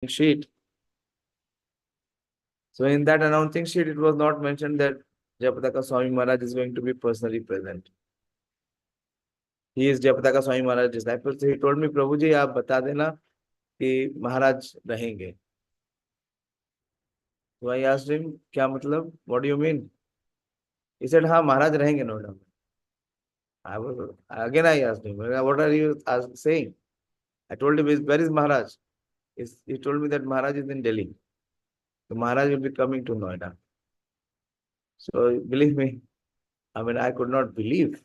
sheet. So in that announcing sheet, it was not mentioned that Jayapataka Swami Maharaj is going to be personally present. He is Jayapataka Swami Maharaj disciple. So he told me, Prabhu ji, आप बता देना कि महाराज रहेंगे. So I asked him, क्या मतलब? What do you mean? He said, हाँ महाराज रहेंगे नोएडा में. Again I asked him, what are you saying? I told him, where is Maharaj? He told me that Maharaj is in Delhi. So Maharaj will be coming to Noida. So believe me, I could not believe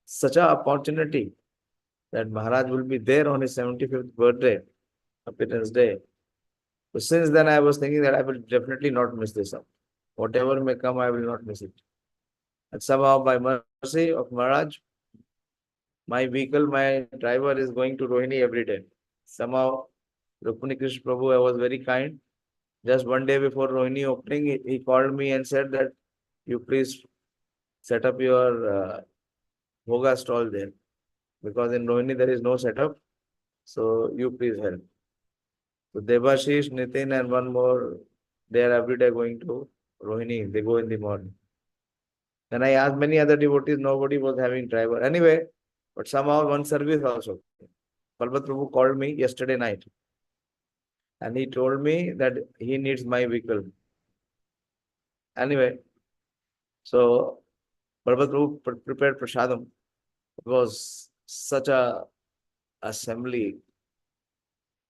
such an opportunity that Maharaj will be there on his 75th birthday, appearance day. So since then I was thinking that I will definitely not miss this up. Whatever may come, I will not miss it. And somehow by mercy of Maharaj, my vehicle, my driver is going to Rohini every day. Somehow, Rukmini Krishna Prabhu was very kind. Just one day before Rohini opening, he called me and said that you please set up your Bhoga stall there. Because in Rohini there is no setup. So you please help. So Devashish, Nitin and one more, they are every day going to Rohini. They go in the morning. Then I asked many other devotees, nobody was having driver. Anyway, but somehow one service also. Palpat Prabhu called me yesterday night. And he told me that he needs my vehicle. Anyway, so Palpat Prabhu prepared prasadam. It was such a assembly,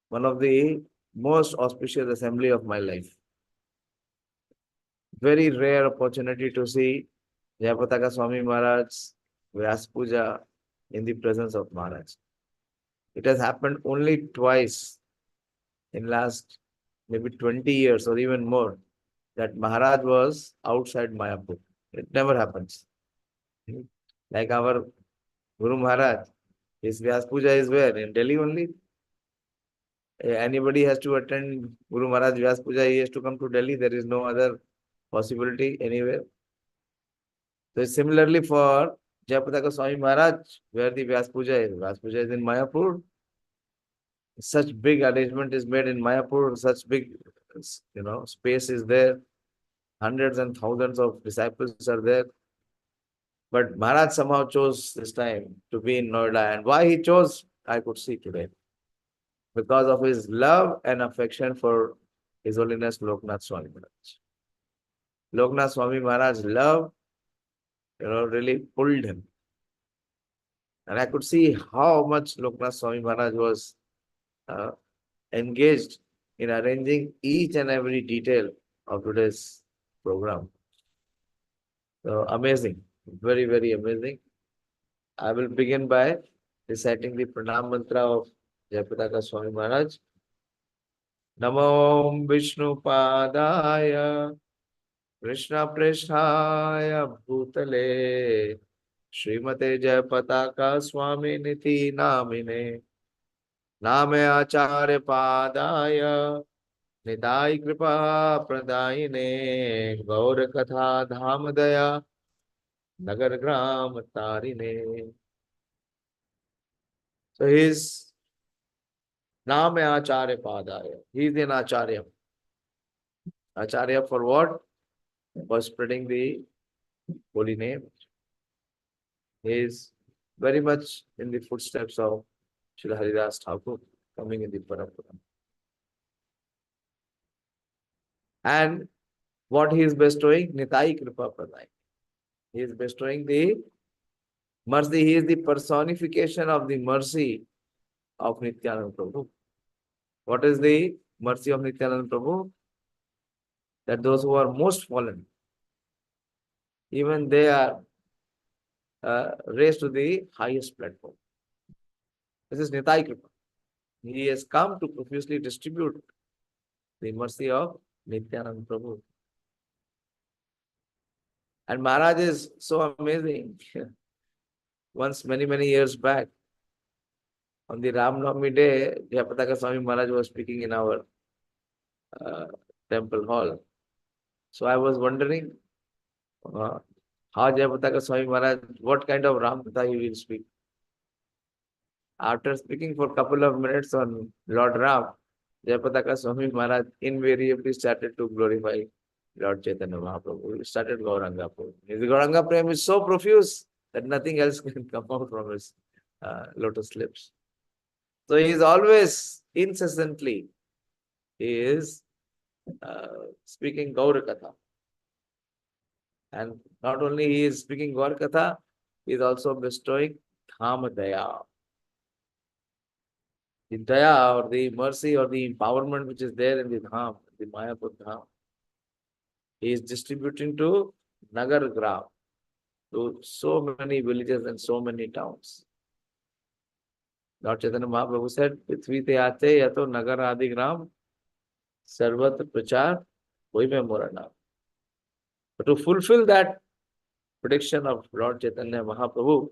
one of the most auspicious assembly of my life. Very rare opportunity to see Jayapataka Swami Maharaj, Vyasa Pooja in the presence of Maharaj. It has happened only twice in last maybe 20 years or even more that Maharaj was outside Mayapur. It never happens. Like our Guru Maharaj, his Vyasa Puja is where? In Delhi only. Anybody has to attend Guru Maharaj Vyasa Puja, he has to come to Delhi. There is no other possibility anywhere. So similarly for Jayapataka Swami Maharaj, where the Vyasa Puja is. Vyasa Puja is in Mayapur. Such big arrangement is made in Mayapur. Such big, space is there. Hundreds and thousands of disciples are there. But Maharaj somehow chose this time to be in Noida. And why he chose, I could see today. Because of his love and affection for His Holiness Loknath Swami Maharaj. Loknath Swami Maharaj's love, really pulled him. And I could see how much Loknath Swami Maharaj was engaged in arranging each and every detail of today's program. So amazing, very, very amazing. I will begin by reciting the Pranam Mantra of Jayapataka Swami Maharaj. Namo Vishnu Padaya Krishna Preshthaya Bhutale Srimate Jayapataka Swami Niti Namine Name Acharya Padaya Nidai Kripa Pradayine Gaur Katha Dhamadaya Nagar Gram Tarine. So his Name Acharya Padaya. He is an Acharya. Acharya for what? For spreading the holy name. He is very much in the footsteps of Srila Haridas Thakur, coming in the Parampara. And what he is bestowing? Nitai Kripa Pradai. He is bestowing the mercy. He is the personification of the mercy of Nityananda Prabhu. What is the mercy of Nityananda Prabhu? That those who are most fallen, even they are raised to the highest platform. This is Nitai Kripa. He has come to profusely distribute the mercy of Nityananda Prabhu. And Maharaj is so amazing. Once, many, many years back, on the Ram Navami day, Jayapataka Swami Maharaj was speaking in our temple hall. So I was wondering how Jayapataka Swami Maharaj, what kind of Ram Katha he will speak. After speaking for a couple of minutes on Lord Ram, Jayapataka Swami Maharaj invariably started to glorify Lord Chaitanya Mahaprabhu. He started Gauranga Prem. His Gauranga Prem is so profuse that nothing else can come out from his lotus lips. So he is always, incessantly, he is speaking Gaur Katha. And not only he is speaking Gaur Katha, he is also bestowing Dham Daya. The Daya or the mercy or the empowerment which is there in the Dham, the Mayapur Dham, he is distributing to Nagar Gram, to so many villages and so many towns. Lord Chaitanya Mahaprabhu said, Prithvi te aate yato Nagar Adi Gram, Sarvat Prachar, Hoy me Morana. But to fulfill that prediction of Lord Chaitanya Mahaprabhu,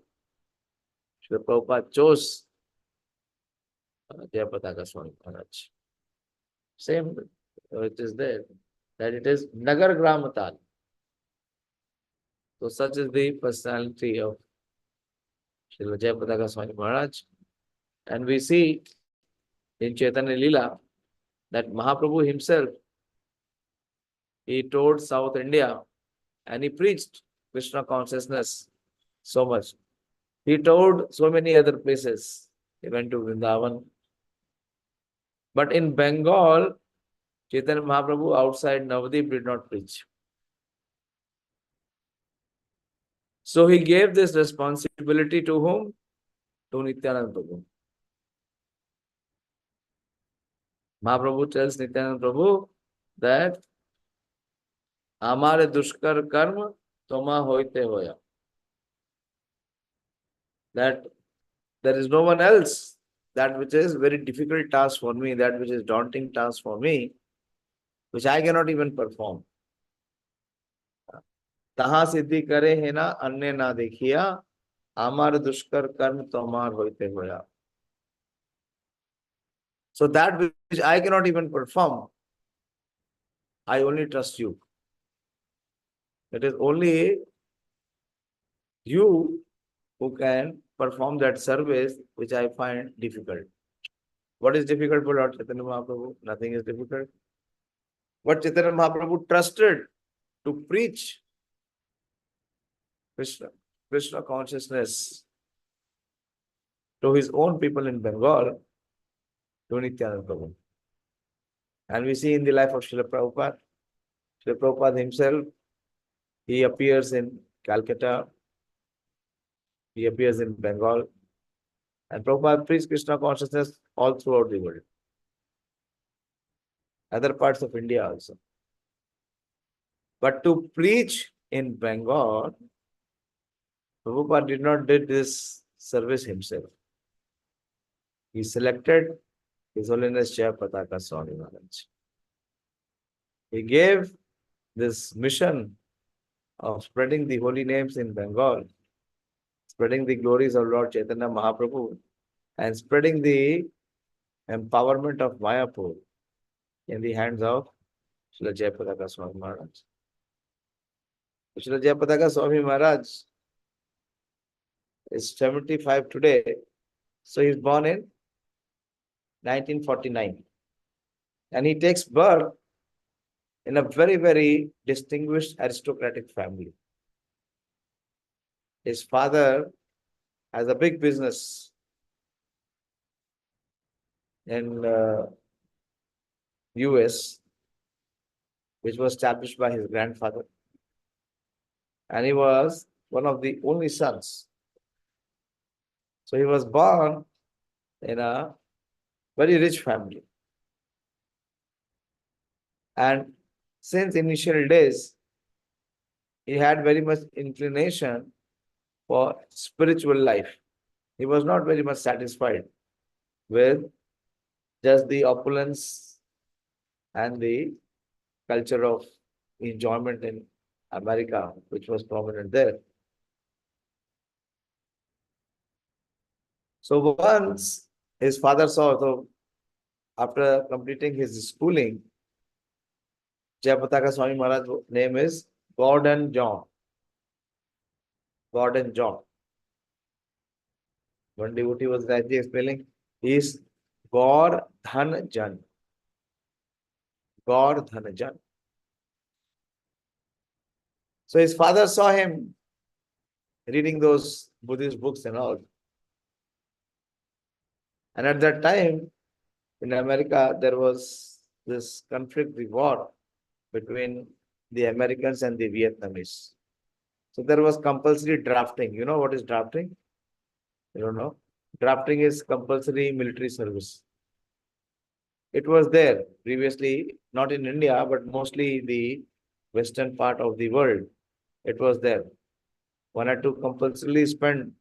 Srila Prabhupada chose Jayapataka Swami Maharaj. Same, it is there, that it is Nagar Gramatal. So such is the personality of Srila Jayapataka Swami Maharaj. And we see in Chaitanya Leela that Mahaprabhu himself, he toured South India and he preached Krishna consciousness so much. He toured so many other places. He went to Vrindavan. But in Bengal, Chaitanya Mahaprabhu outside Navadip did not preach. So he gave this responsibility to whom? To Nityananda Prabhu. Mahaprabhu tells Nityananda Prabhu that Amare dushkar karma toma hoite hoya. That there is no one else. That which is very difficult task for me, that which is daunting task for me, which I cannot even perform. Taha siddhi kare hai na अन्य na dekhiya, amar dushkar karm tomar hoite hoya. So that which I cannot even perform, I only trust you. It is only you who can perform that service which I find difficult. What is difficult for Lord Chaitanya Mahaprabhu? Nothing is difficult. What Chaitanya Mahaprabhu trusted to preach Krishna consciousness to his own people in Bengal, to Nityananda Prabhu. And we see in the life of Srila Prabhupada, Srila Prabhupada himself, he appears in Calcutta, he appears in Bengal, and Prabhupada preached Krishna consciousness all throughout the world. Other parts of India also. But to preach in Bengal, Prabhupada did not do this service himself. He selected His Holiness Jayapataka Swami Maharaj. He gave this mission of spreading the holy names in Bengal, spreading the glories of Lord Chaitanya Mahaprabhu, and spreading the empowerment of Mayapur in the hands of Srila Jayapataka Swami Maharaj. Srila Jayapataka Swami Maharaj is 75 today. So he is born in 1949. And he takes birth in a very, very distinguished aristocratic family. His father has a big business in US, which was established by his grandfather. And he was one of the only sons. So he was born in a very rich family. And since initial days, he had very much inclination for spiritual life. He was not very much satisfied with just the opulence and the culture of enjoyment in America, which was prominent there. So once his father saw, so after completing his schooling, Jayapataka Swami Maharaj's name is Gordon John. Gordon John. One devotee was rightly explaining, he is Gaur Dhan Jan. God Dhanajan. So his father saw him reading those Buddhist books and all. And at that time, in America, there was this conflict, the war between the Americans and the Vietnamese. So there was compulsory drafting. You know what is drafting? You don't know? Drafting is compulsory military service. It was there previously, not in India, but mostly the western part of the world. It was there. One had to compulsorily spend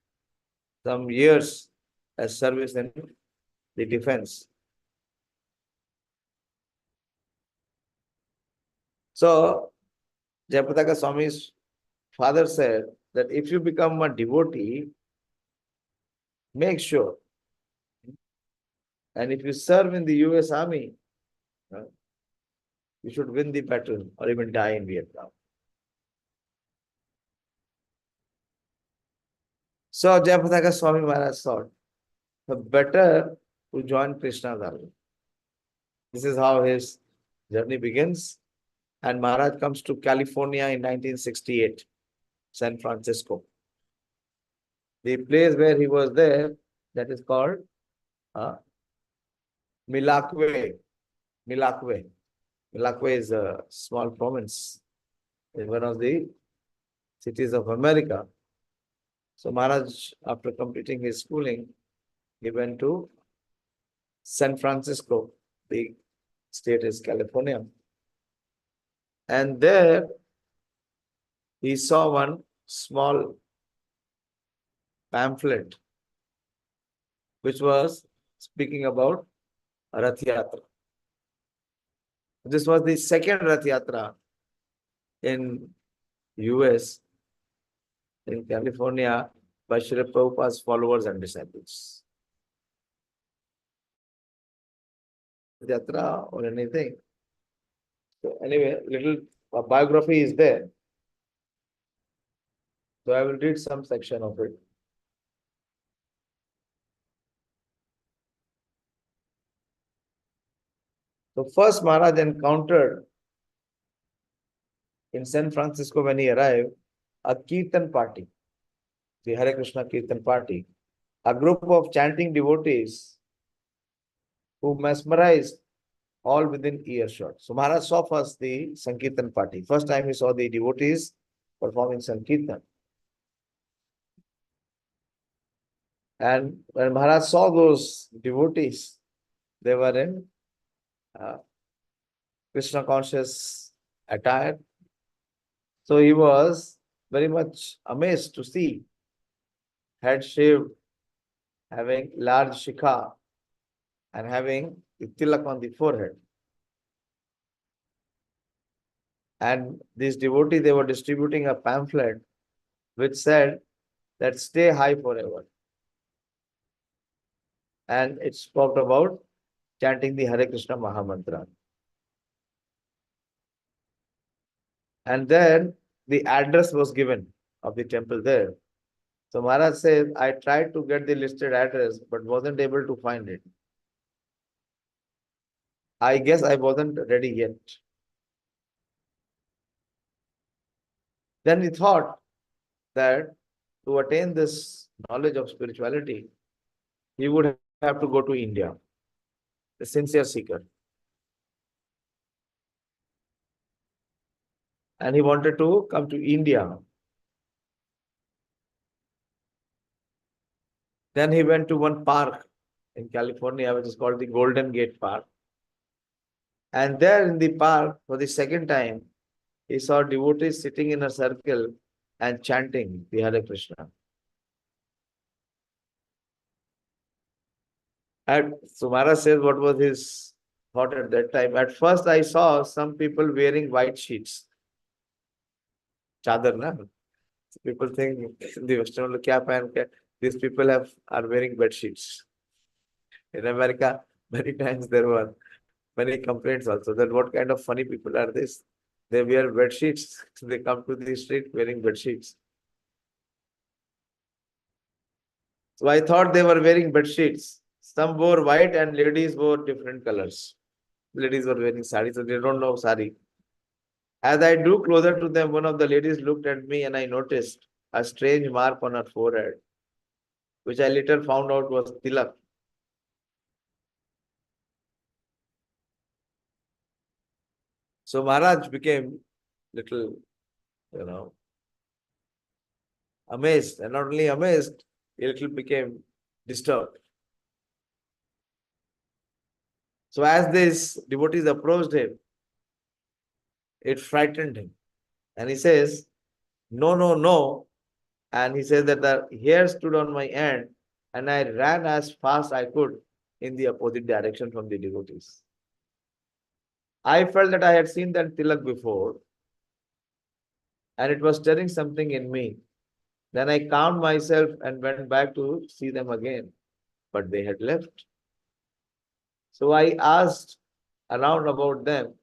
some years as service in the defense. So Jayapataka Swami's father said that if you become a devotee, make sure. And if you serve in the US Army, uh, you should win the battle or even die in Vietnam. So Jayapataka Swami Maharaj thought, the better to join Krishna's army. This is how his journey begins. And Maharaj comes to California in 1968, San Francisco. The place where he was there, that is called Milakwe. Milakwe. Milakwe is a small province in one of the cities of America. So Maharaj, after completing his schooling, he went to San Francisco. The state is California. And there he saw one small pamphlet which was speaking about Rath Yatra. This was the second Rath Yatra in US, in California, by Srila Prabhupada's followers and disciples. Yatra or anything. So anyway, little biography is there. So I will read some section of it. So first Maharaj encountered in San Francisco when he arrived a Kirtan party, the Hare Krishna Kirtan party, a group of chanting devotees who mesmerized all within earshot. So Maharaj saw first the Sankirtan party. First time he saw the devotees performing Sankirtan. And when Maharaj saw those devotees, they were in Krishna conscious attire. So he was very much amazed to see head shaved, having large shikha, and having the tilak on the forehead. And these devotees, they were distributing a pamphlet which said that stay high forever. And it spoke about chanting the Hare Krishna Mahamantra. And then the address was given of the temple there. So Maharaj says, I tried to get the listed address, but wasn't able to find it. I guess I wasn't ready yet. Then he thought that to attain this knowledge of spirituality, he would have to go to India, the sincere seeker. And he wanted to come to India. Then he went to one park in California, which is called the Golden Gate Park. And there in the park, for the second time, he saw devotees sitting in a circle and chanting the Hare Krishna. And so Maharaj says what was his thought at that time. At first, I saw some people wearing white sheets. Chadar, na? So people think the Western look, kya pehan ke? These people are wearing bed sheets. In America, many times there were many complaints also that what kind of funny people are this? They wear bed sheets. They come to the street wearing bed sheets. So I thought they were wearing bed sheets. Some wore white and ladies wore different colors. ladies were wearing sari, so they don't know sari. As I drew closer to them, one of the ladies looked at me and I noticed a strange mark on her forehead, which I later found out was tilak. So Maharaj became little, you know, amazed, and not only amazed, he little became disturbed. So as these devotees approached him, it frightened him. And he says, no, no, no. And he says that the hair stood on my hand and I ran as fast I could in the opposite direction from the devotees. I felt that I had seen that tilak before and it was stirring something in me. Then I calmed myself and went back to see them again, but they had left. So I asked around about them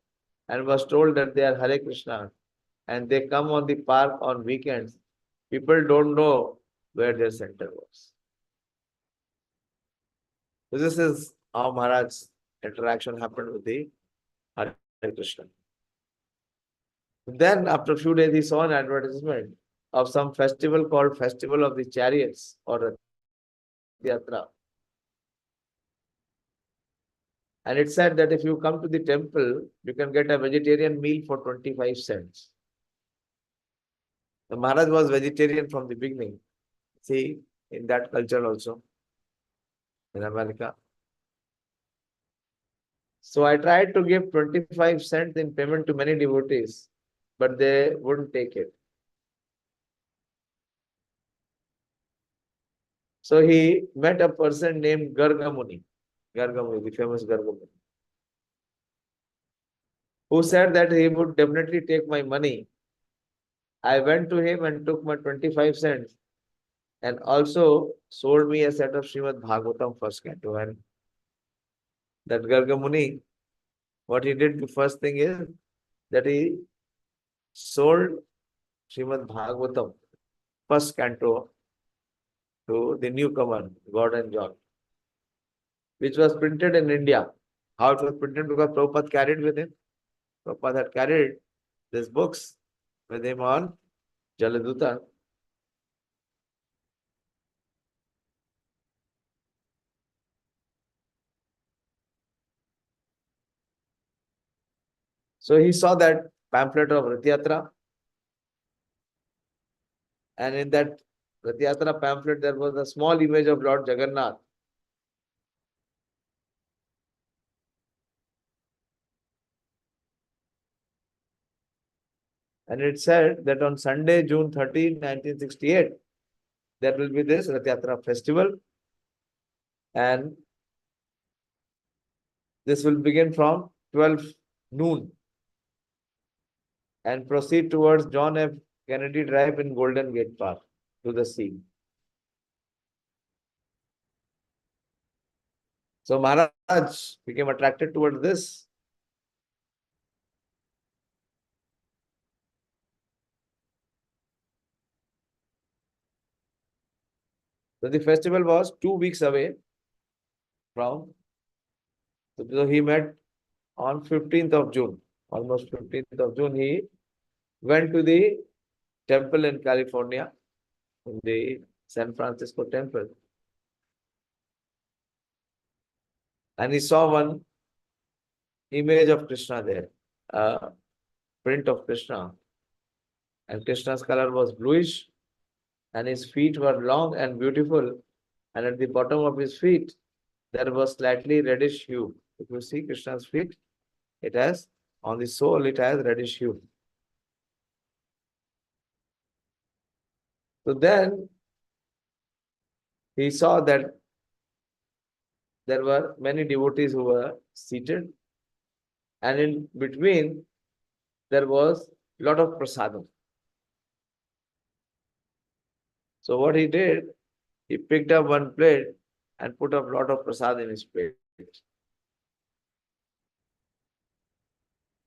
and was told that they are Hare Krishna and they come on the park on weekends. People don't know where their center was. So this is how Maharaj's interaction happened with the Hare Krishna. Then after a few days, he saw an advertisement of some festival called Festival of the Chariots or Rath Yatra. And it said that if you come to the temple, you can get a vegetarian meal for 25 cents. The Maharaj was vegetarian from the beginning. See, in that culture also, in America. So I tried to give 25 cents in payment to many devotees, but they wouldn't take it. So he met a person named Gargamuni, the famous Gargamuni, who said that he would definitely take my money. I went to him and took my 25 cents and also sold me a set of Srimad Bhagavatam first canto. And that Gargamuni, what he did, the first thing is that he sold Srimad Bhagavatam first canto to the newcomer, Gordon John, which was printed in India. How it was printed? Because Prabhupada carried with him. Prabhupada had carried these books with him on Jaladuta. So he saw that pamphlet of Rath Yatra, and in that Rath Yatra pamphlet there was a small image of Lord Jagannath. And it said that on Sunday, June 13, 1968, there will be this Rath Yatra festival, and this will begin from 12 noon and proceed towards John F. Kennedy Drive in Golden Gate Park to the sea. So Maharaj became attracted towards this. So the festival was 2 weeks away from. So he met on 15th of June, almost 15th of June. He went to the temple in California, in the San Francisco temple. And he saw one image of Krishna there, a print of Krishna. And Krishna's color was bluish, and his feet were long and beautiful. And at the bottom of his feet, there was slightly reddish hue. If you see Krishna's feet, it has, on the sole, it has reddish hue. So then he saw that there were many devotees who were seated, and in between there was a lot of prasadam. So what he did, he picked up one plate and put a lot of prasad in his plate.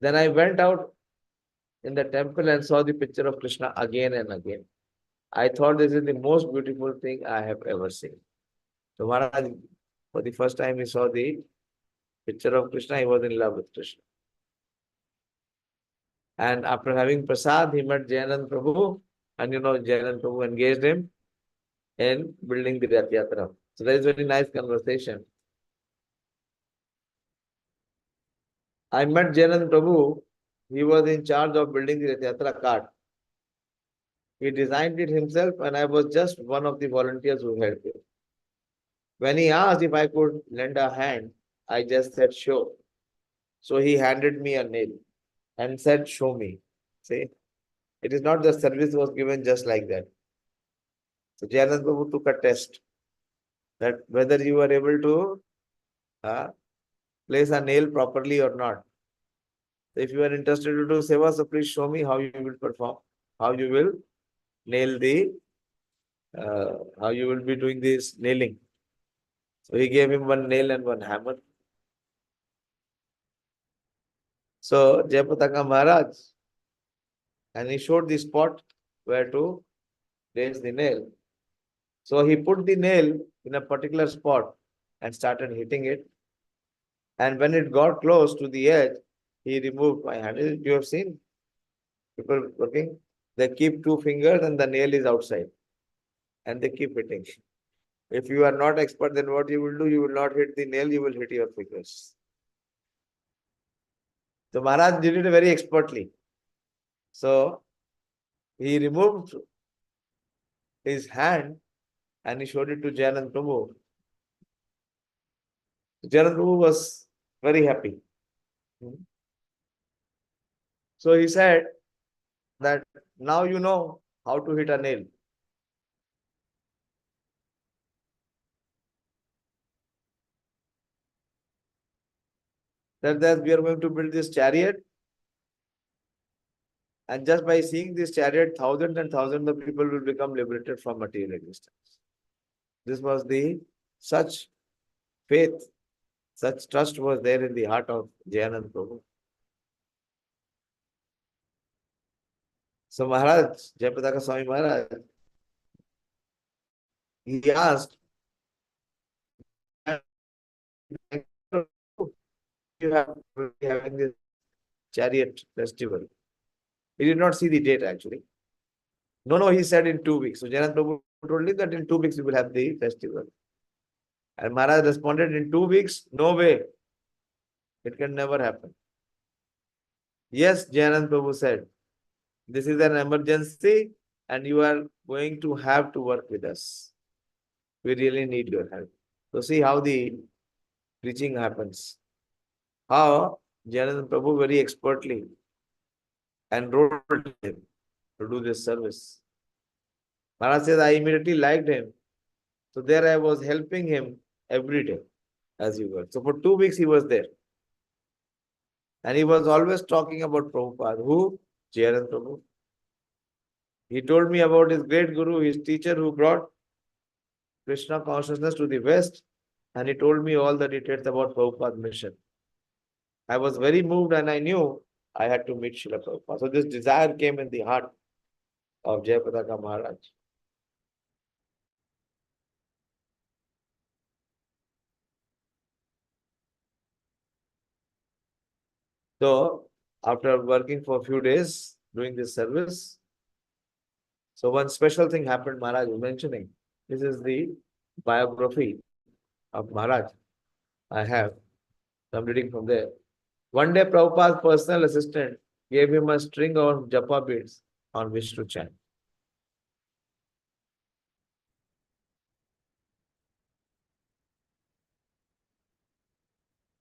Then I went out in the temple and saw the picture of Krishna again and again. I thought this is the most beautiful thing I have ever seen. So Maharaj, for the first time, he saw the Picture of Krishna, he was in love with Krishna. And after having prasad, he met Jayanand Prabhu, and Jayanand Prabhu engaged him in building the Rath Yatra. So that is very nice conversation. I met Jayanand Prabhu. He was in charge of building the Rath Yatra cart. He designed it himself, and I was just one of the volunteers who helped him. When he asked if I could lend a hand, I just said, sure. So he handed me a nail and said, show me. See, it is not the service was given just like that. So Jayanand Prabhu took a test that whether you are able to place a nail properly or not. If you are interested to do seva, so please show me how you will perform, how you will nail how you will be doing this nailing. So he gave him one nail and one hammer. So Jayapataka Maharaj, and he showed the spot where to place the nail. So he put the nail in a particular spot and started hitting it. And when it got close to the edge, he removed my hand. You have seen people working? They keep two fingers and the nail is outside. And they keep hitting. If you are not expert, then what you will do? You will not hit the nail, you will hit your fingers. So Maharaj did it very expertly. So he removed his hand and he showed it to Jayanand Prabhu. Jayanand Prabhu was very happy. So he said that now you know how to hit a nail. That we are going to build this chariot, and just by seeing this chariot, thousands and thousands of people will become liberated from material existence. This was such faith, such trust was there in the heart of Jayanand Prabhu. So Maharaj, Jayapataka Swami Maharaj, he asked, you have having this chariot festival. He did not see the date actually. No, he said in 2 weeks. So Jayanand Prabhu told him that in 2 weeks we will have the festival. And Maharaj responded, in 2 weeks, no way. It can never happen. Yes, Jayanand Prabhu said, this is an emergency and you are going to have to work with us. We really need your help. So see how the preaching happens. How Jayanand Prabhu very expertly enrolled him to do this service. Maharaj says, I immediately liked him. So there I was helping him every day as he was. So for 2 weeks he was there. And he was always talking about Prabhupada. Who? Jayanand Prabhu. He told me about his great guru, his teacher who brought Krishna Consciousness to the West. And he told me all the details about Prabhupada's mission. I was very moved and I knew I had to meet Srila Prabhupada. So this desire came in the heart of Jayapataka Maharaj. So after working for a few days doing this service, so one special thing happened, Maharaj was mentioning. This is the biography of Maharaj I have. I'm reading from there. One day, Prabhupada's personal assistant gave him a string of japa beads on which to chant.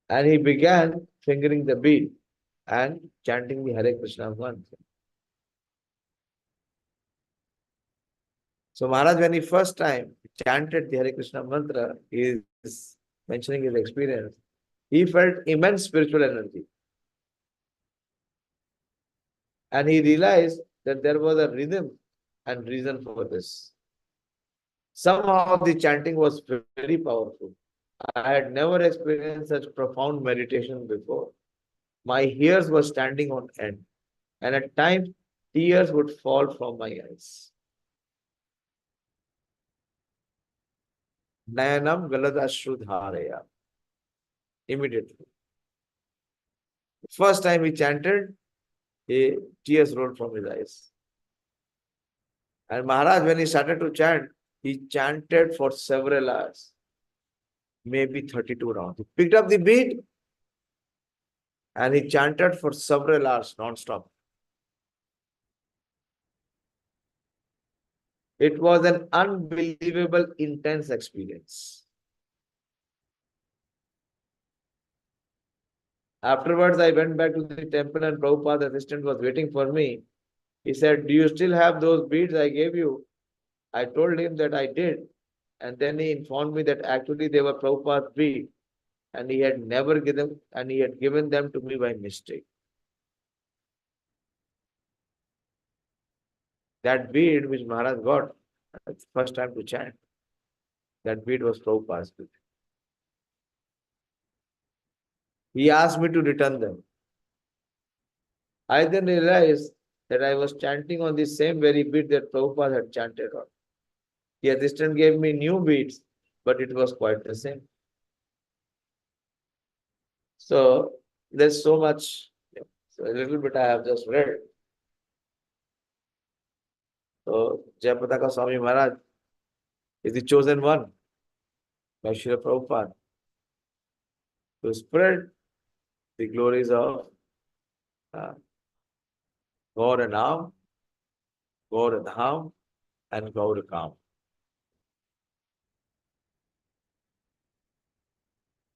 And he began fingering the bead and chanting the Hare Krishna mantra. So Maharaj, when he first time chanted the Hare Krishna mantra, he is mentioning his experience. He felt immense spiritual energy. And he realized that there was a rhythm and reason for this. Somehow the chanting was very powerful. I had never experienced such profound meditation before. My ears were standing on end, and at times tears would fall from my eyes. Nayanam Galadashrudharaya. Immediately. First time he chanted, tears rolled from his eyes. And Maharaj, when he started to chant, he chanted for several hours, maybe 32 rounds. He picked up the beat and he chanted for several hours non-stop. It was an unbelievable, intense experience. Afterwards, I went back to the temple and Prabhupada's assistant was waiting for me. He said, "Do you still have those beads I gave you?" I told him that I did. And then he informed me that actually they were Prabhupada's beads and he had never given and he had given them to me by mistake. That bead which Maharaj got, that's the first time to chant. That bead was Prabhupada's bead. He asked me to return them. I then realized that I was chanting on the same very beat that Prabhupada had chanted on. The assistant gave me new beats, but it was quite the same. So there's so much. So a little bit I have just read. So Jayapataka Swami Maharaj is the chosen one by Srila Prabhupada to spread the glories of Gaur and Am, Gaur and Dham, and Gaur Kam.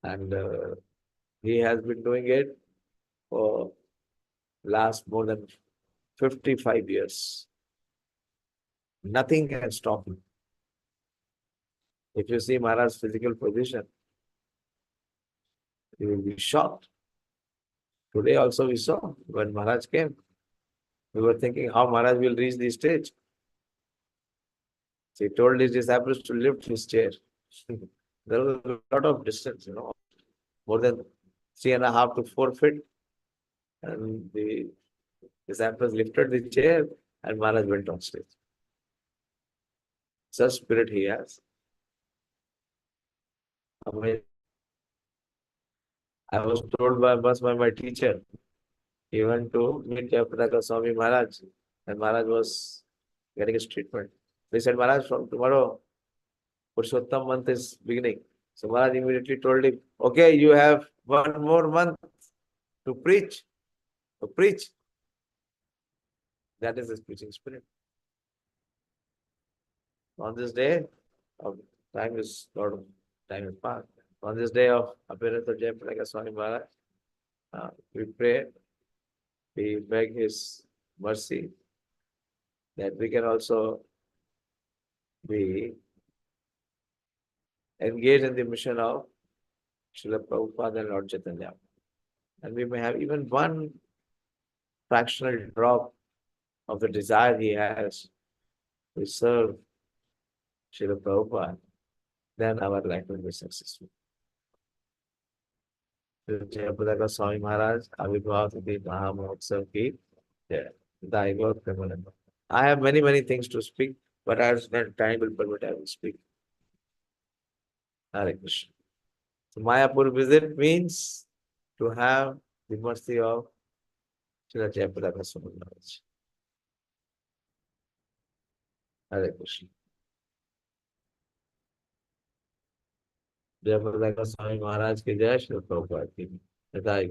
And he has been doing it for last more than 55 years. Nothing can stop him. If you see Maharaj's physical position, you will be shocked. Today also we saw when Maharaj came, we were thinking how Maharaj will reach the stage. So he told his disciples to lift his chair. There was a lot of distance, more than 3.5 to 4 feet. And the disciples lifted the chair and Maharaj went on stage. Such spirit he has. I was told by my teacher, he went to meet Jayapataka Swami Maharaj, and Maharaj was getting his treatment. They said, "Maharaj, from tomorrow, Purushottam month is beginning." So Maharaj immediately told him, "Okay, you have 1 more month to preach. To preach." That is his preaching spirit. On this day, of time is lot of time is passed. On this day of appearance of Jayapataka Swami Maharaj, we pray, we beg his mercy that we can also be engaged in the mission of Srila Prabhupada and Lord Chaitanya. And we may have even one fractional drop of the desire he has to serve Srila Prabhupada, then our life will be successful. Jayapataka Swami Maharaj, Abhibhav Siddhi Mahamahotsav ki Jai. Thy God, Premananda. I have many, many things to speak, but as time will permit, I will speak. Hare Krishna. So Mayapur visit means to have the mercy of Srila Jayapataka Swami Maharaj. Hare Krishna. Jayapataka Swami Maharaj ki Jai, Srila Prabhupada ki Jai.